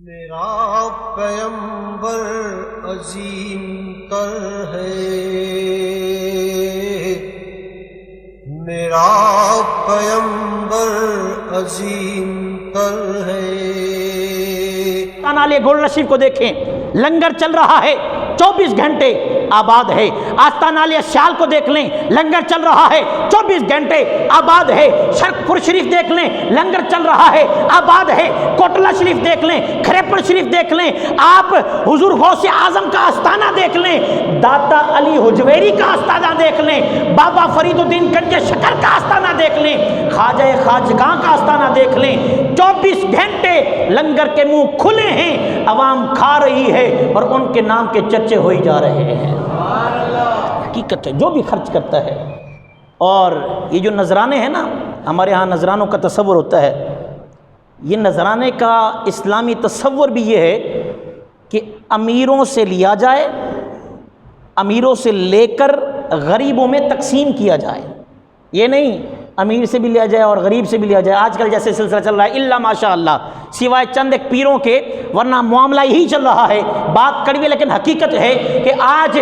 میرا پیمبر عظیم تر ہے، میرا پیمبر عظیم تر ہے۔ تانالے گولڈن شریف کو دیکھیں، لنگر چل رہا ہے 24 گھنٹے آباد ہے۔ آستانہ علیہ شال کو دیکھ لیں، لنگر چل رہا ہے 24 گھنٹے آباد ہے۔ شرک پور شریف دیکھ لیں، لنگر چل رہا ہے آباد ہے۔ کوٹلہ شریف دیکھ لیں، خریپور شریف دیکھ لیں، آپ حضور غوث اعظم کا آستانہ دیکھ لیں، داتا علی حجویری کا آستانہ دیکھ لیں، بابا فرید الدین گنج شکر کا آستانہ دیکھ لیں، خواجہ خواجگاں کا آستانہ دیکھ لیں۔ 24 گھنٹے لنگر کے منہ کھلے ہیں، عوام کھا رہی ہے اور ان کے نام کے چرچے ہوئی جا رہے ہیں۔ حقیقت ہے، جو بھی خرچ کرتا ہے۔ اور یہ جو نذرانے ہیں نا، ہمارے ہاں نذرانوں کا تصور ہوتا ہے، یہ نذرانے کا اسلامی تصور بھی یہ ہے کہ امیروں سے لیا جائے، امیروں سے لے کر غریبوں میں تقسیم کیا جائے۔ یہ نہیں امیر سے بھی لیا جائے اور غریب سے بھی لیا جائے، آج کل جیسے سلسلہ چل رہا ہے الا ماشاء اللہ، سوائے چند ایک پیروں کے، ورنہ معاملہ یہی چل رہا ہے۔ بات کڑوی لیکن حقیقت ہے کہ آج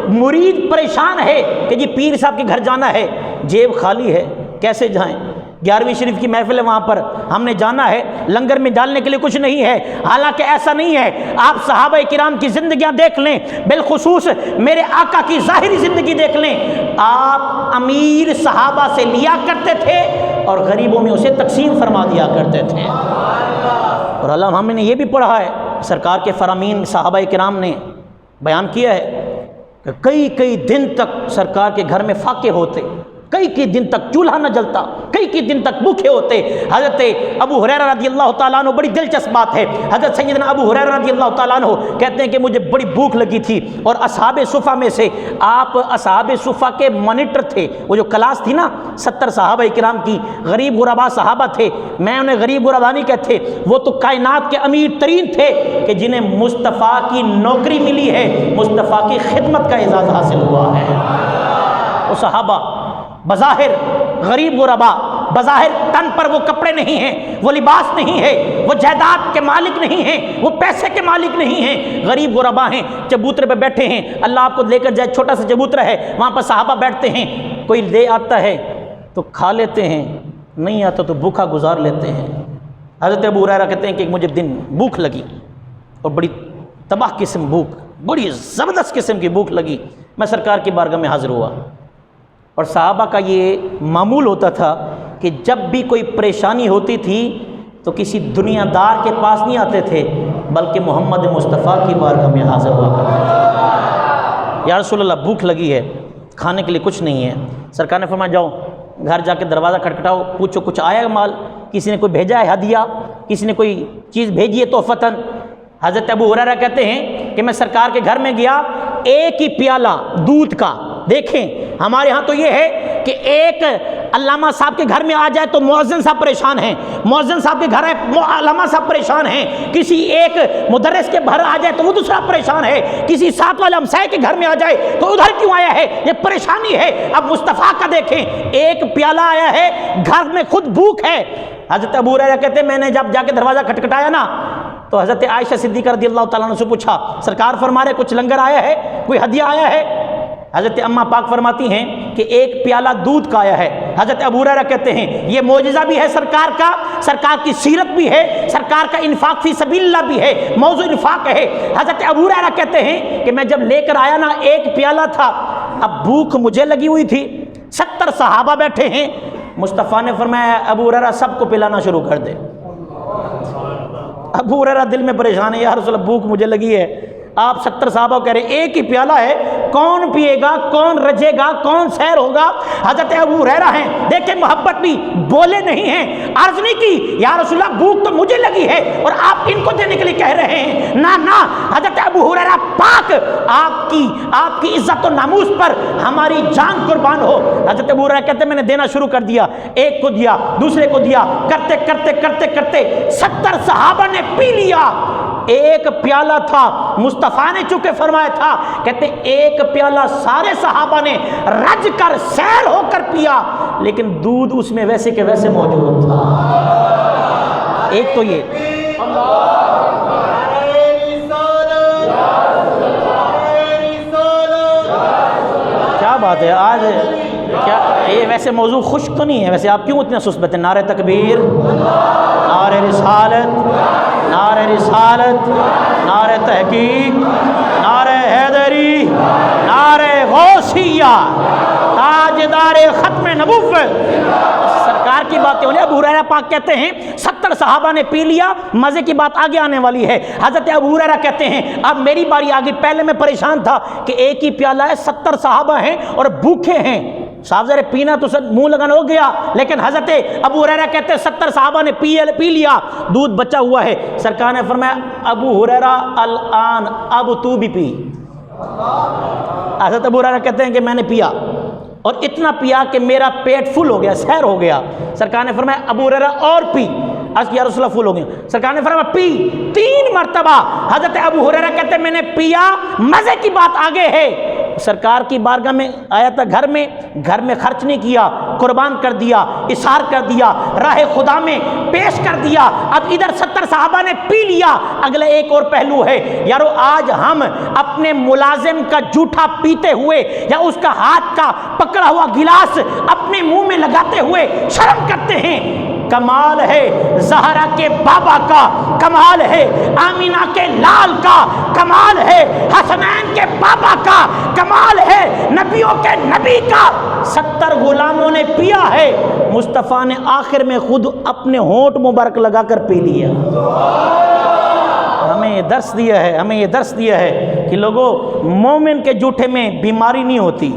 مرید پریشان ہے کہ جی پیر صاحب کے گھر جانا ہے، جیب خالی ہے، کیسے جائیں؟ 11ویں شریف کی محفل ہے، وہاں پر ہم نے جانا ہے، لنگر میں ڈالنے کے لیے کچھ نہیں ہے۔ حالانکہ ایسا نہیں ہے، آپ صحابہ کرام کی زندگیاں دیکھ لیں، بالخصوص میرے آقا کی ظاہری زندگی دیکھ لیں، آپ امیر صحابہ سے لیا کرتے تھے اور غریبوں میں اسے تقسیم فرما دیا کرتے تھے۔ اور اللہ ہم نے یہ بھی پڑھا ہے، سرکار کے فرامین صحابہ کرام نے بیان کیا ہے کہ کئی دن تک سرکار کے گھر میں فاقے ہوتے، کئی دن تک چولہا نہ جلتا، کئی دن تک بھوکے ہوتے۔ حضرت ابو ہریرہ رضی اللہ تعالیٰ عنہ، بڑی دلچسپ بات ہے، حضرت سیدنا ابو ہریرہ رضی اللہ تعالیٰ عنہ کہتے ہیں کہ مجھے بڑی بھوک لگی تھی، اور اصحاب صفہ میں سے، آپ اصحاب صفہ کے مانیٹر تھے، وہ جو کلاس تھی نا 70 صحابہ کرام کی، غریب غربا صحابہ تھے، میں انہیں غریب غربا نہیں کہتے، وہ تو کائنات کے امیر ترین تھے کہ جنہیں مصطفیٰ کی نوکری ملی ہے، مصطفیٰ کی خدمت کا اعزاز حاصل ہوا ہے۔ وہ صحابہ بظاہر غریب غربا، بظاہر تن پر وہ کپڑے نہیں ہیں، وہ لباس نہیں ہے، وہ جائیداد کے مالک نہیں ہیں، وہ پیسے کے مالک نہیں ہیں، غریب غربا ہیں، چبوترے پہ بیٹھے ہیں، اللہ آپ کو لے کر جائے، چھوٹا سا چبوترا ہے، وہاں پر صحابہ بیٹھتے ہیں، کوئی لے آتا ہے تو کھا لیتے ہیں، نہیں آتا تو بھوکا گزار لیتے ہیں۔ حضرت ابو ہریرہ کہتے ہیں کہ مجھے دن بھوک لگی، اور بڑی تباہ قسم بھوک، بڑی زبردست قسم کی بھوک لگی، میں سرکار کی بارگاہ میں حاضر ہوا۔ اور صحابہ کا یہ معمول ہوتا تھا کہ جب بھی کوئی پریشانی ہوتی تھی تو کسی دنیا دار کے پاس نہیں آتے تھے، بلکہ محمد مصطفیٰ کی بارگاہ میں حاضر ہوا کرتے تھے۔ یا رسول اللہ بھوک لگی ہے، کھانے کے لیے کچھ نہیں ہے۔ سرکار نے فرمایا جاؤ گھر جا کے دروازہ کھٹکھٹاؤ، پوچھو کچھ آیا مال، کسی نے کوئی بھیجا ہے ہدیہ، کسی نے کوئی چیز بھیجی ہے تحفتاً۔ حضرت ابو ہریرہ کہتے ہیں کہ میں سرکار کے گھر میں گیا، ایک ہی پیالہ دودھ کا، دیکھیں ہمارے ہاں تو یہ ہے کہ ایک علامہ صاحب کے گھر میں آ جائے تو مؤذن صاحب پریشان ہیں، مؤذن صاحب کے گھر ہے علامہ صاحب پریشان ہیں، کسی ایک مدرس کے گھر آ جائے تو وہ دوسرا پریشان ہے، کسی ساتھ والے ہمسائے کے گھر میں آ جائے تو ادھر کیوں آیا ہے، یہ پریشانی ہے۔ اب مصطفیٰ کا دیکھیں، ایک پیالہ آیا ہے، گھر میں خود بھوک ہے۔ حضرت ابو ہریرہ کہتے ہیں میں نے جب جا کے دروازہ کھٹکھٹایا نا تو حضرت عائشہ صدیقہ رضی اللہ تعالیٰ عنہ سے پوچھا، سرکار فرما رہے کچھ لنگر آیا ہے، کوئی ہدیہ آیا ہے؟ حضرت اماں پاک فرماتی ہیں کہ ایک پیالہ دودھ کا آیا ہے۔ حضرت ابو ہریرہ کہتے ہیں یہ معجزہ بھی ہے سرکار کا، سرکار کی سیرت بھی ہے، سرکار کا انفاق فی سبیل اللہ بھی ہے، موضوع انفاق ہے۔ حضرت ابو ہریرہ کہتے ہیں کہ میں جب لے کر آیا نا ایک پیالہ تھا، اب بھوک مجھے لگی ہوئی تھی، 70 صحابہ بیٹھے ہیں، مصطفیٰ نے فرمایا ابو ہریرہ سب کو پلانا شروع کر دے۔ ابو ہریرہ دل میں پریشان ہے، یا رسول اللہ بھوک مجھے لگی ہے، آپ 70 صحابہ کہہ رہے ایک ہی پیالہ ہے، کون پیے گا، کون رجے گا، کون سیر ہوگا؟ حضرت ابو ہریرہ ہیں، دیکھیں محبت بھی، بولے نہیں ہیں، عرض نہیں کی یا رسول اللہ بھوک تو مجھے لگی ہے اور آپ ان کو دینے کے لیے کہہ رہے ہیں، نہ حضرت ابو ہریرہ پاک، آپ کی عزت و ناموس پر ہماری جان قربان ہو۔ حضرت ابو ہریرہ کہتے ہیں میں نے دینا شروع کر دیا، ایک کو دیا، دوسرے کو دیا، کرتے 70 صحابہ نے پی لیا۔ ایک پیالہ تھا، مصطفیٰ نے چونکہ فرمایا تھا، کہتے ایک پیالہ سارے صحابہ نے رج کر سیر ہو کر پیا، لیکن دودھ اس میں ویسے کے ویسے موجود تھا۔ ایک تو یہ بات ہے. آج کیا یہ ویسے موضوع خشک تو نہیں ہے؟ ویسے آپ کیوں اتنا سست بیٹھے؟ نعرہ تکبیر، نعرہ رسالت، نعرہ رسالت، نعرہ تحقیق، نعرہ حیدری، نعرہ غوثیہ، تاجدار ختم نبوت. سرکار کی باتیں ہونے. ابو ہریرہ پاک کہتے ہیں 70 صحابہ نے پی لیا. مزے کی بات آگے آنے والی ہے. حضرت ابو ہریرہ کہتے ہیں اب میری باری آگئی. پہلے میں پریشان تھا کہ ایک ہی پیالہ ہے، 70 صحابہ ہیں اور بھوکے ہیں. صاحب ذرا پینا تو سب منہ لگانا ہو گیا. لیکن حضرت ابو ہریرہ کہتے ہیں 70 صحابہ نے پی لیا، دودھ بچا ہوا ہے. سرکار نے فرمایا ابو ہریرہ الآن اب تو بھی پی. حضرت ابو ہریرہ کہتے ہیں کہ میں نے پیا اور اتنا پیا کہ میرا پیٹ فل ہو گیا، سیر ہو گیا. سرکار نے فرمایا ابو ہریرہ اور پی. یا رسول اللہ فل ہو گیا. سرکار نے فرمایا پی 3 مرتبہ. حضرت ابو ہریرہ کہتے ہیں میں نے پیا. مزے کی بات آگے ہے. سرکار کی بارگاہ میں آیا تھا، گھر میں خرچ نہیں کیا، قربان کر دیا، اثار کر دیا، راہ خدا میں پیش کر دیا. اب ادھر 70 صحابہ نے پی لیا. اگلے ایک اور پہلو ہے یارو، آج ہم اپنے ملازم کا جھوٹا پیتے ہوئے یا اس کا ہاتھ کا پکڑا ہوا گلاس اپنے منہ میں لگاتے ہوئے شرم کرتے ہیں. کمال ہے زہرا کے بابا کا، کمال ہے آمینہ کے لال کا، کمال ہے حسنین کے بابا کا، کمال ہے نبیوں کے نبی کا. 70 غلاموں نے پیا ہے، مصطفیٰ نے آخر میں خود اپنے ہونٹ مبارک لگا کر پی لیا. ہمیں یہ درس دیا ہے کہ لوگوں، مومن کے جھوٹے میں بیماری نہیں ہوتی.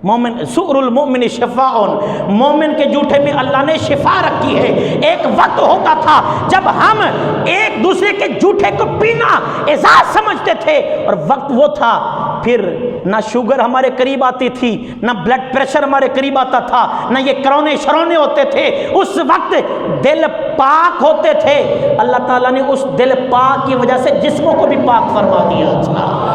مومن سؤر المؤمن شفاء، مومن کے جھوٹے میں اللہ نے شفا رکھی ہے. ایک وقت ہوتا تھا جب ہم ایک دوسرے کے جھوٹے کو پینا اعزاز سمجھتے تھے، اور وقت وہ تھا پھر نہ شوگر ہمارے قریب آتی تھی، نہ بلڈ پریشر ہمارے قریب آتا تھا، نہ یہ کرونے شرونے ہوتے تھے. اس وقت دل پاک ہوتے تھے. اللہ تعالیٰ نے اس دل پاک کی وجہ سے جسموں کو بھی پاک فرما دیا تھا.